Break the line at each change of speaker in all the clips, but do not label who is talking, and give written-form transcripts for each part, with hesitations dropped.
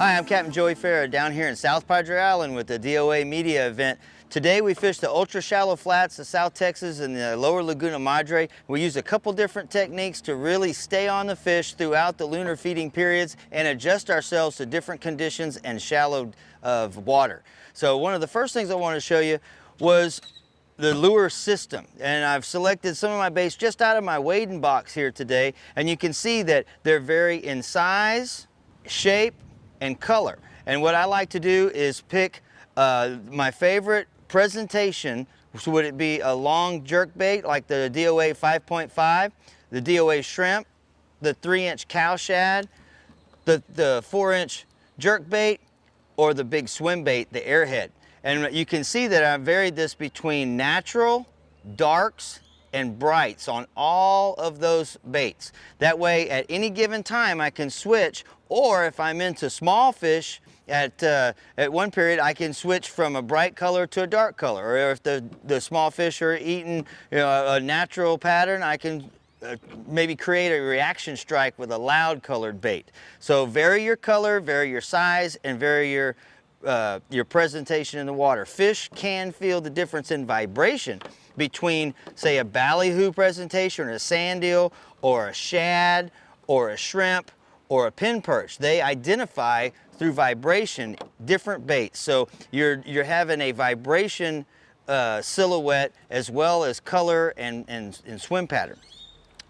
Hi, I'm Captain Joey Farah down here in South Padre Island with the DOA media event. Today we fished the ultra shallow flats of South Texas and the lower Laguna Madre. We used a couple different techniques to really stay on the fish throughout the lunar feeding periods and adjust ourselves to different conditions and shallow of water. So one of the first things I want to show you was the lure system, and I've selected some of my baits just out of my wading box here today, and you can see that they're vary in size, shape, and color. And what I like to do is pick my favorite presentation. So would it be a long jerk bait like the DOA 5.5, the DOA shrimp, the 3-inch cow shad, the 4-inch jerk bait, or the big swim bait, the airhead? And you can see that I've varied this between natural, darks, and brights on all of those baits. That way, at any given time, I can switch, or if I'm into small fish, at one period, I can switch from a bright color to a dark color. Or if the small fish are eating, a natural pattern, I can maybe create a reaction strike with a loud colored bait. So vary your color, vary your size, and vary your presentation in the water. Fish can feel the difference in vibration between, say, a ballyhoo presentation or a sand eel or a shad or a shrimp or a pin perch. They identify through vibration different baits. So you're having a vibration silhouette as well as color and swim pattern.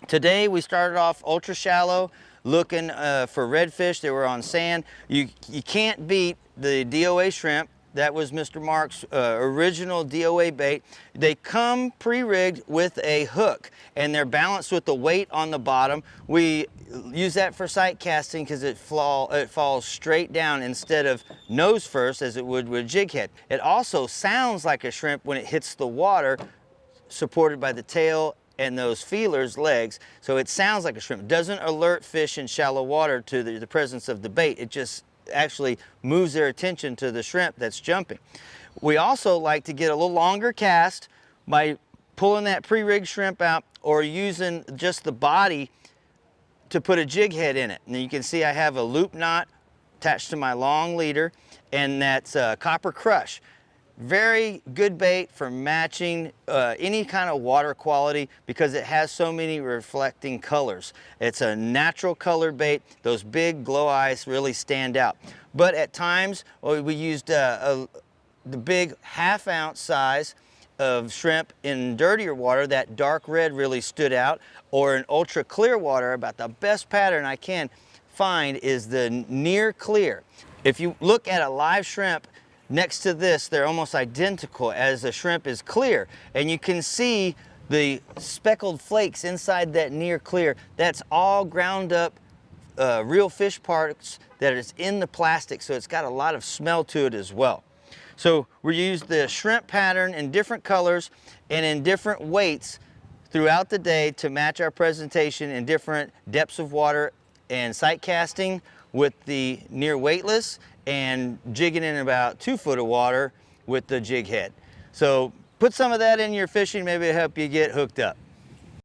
Today we started off ultra shallow, looking for redfish that were on sand. You can't beat the DOA shrimp. That was Mr. Mark's original DOA bait. They come pre-rigged with a hook, and they're balanced with the weight on the bottom. We use that for sight casting because it falls straight down instead of nose first as it would with jig head. It also sounds like a shrimp when it hits the water, supported by the tail and those feelers, legs, so it sounds like a shrimp. It doesn't alert fish in shallow water to the presence of the bait. It just actually moves their attention to the shrimp that's jumping. We also like to get a little longer cast by pulling that pre-rigged shrimp out or using just the body to put a jig head in it. And you can see I have a loop knot attached to my long leader, and that's copper crush. Very good bait for matching any kind of water quality because it has so many reflecting colors. It's a natural colored bait. Those big glow eyes really stand out. But at times we used the big 1/2 ounce size of shrimp in dirtier water. That dark red really stood out. Or in ultra clear water, about the best pattern I can find is the near clear. If you look at a live shrimp next to this, they're almost identical as the shrimp is clear, and you can see the speckled flakes inside that near clear. That's all ground up real fish parts that is in the plastic, so it's got a lot of smell to it as well. So we use the shrimp pattern in different colors and in different weights throughout the day to match our presentation in different depths of water, and sight casting with the near weightless and jigging in about 2 foot of water with the jig head. So put some of that in your fishing, maybe it'll help you get hooked up.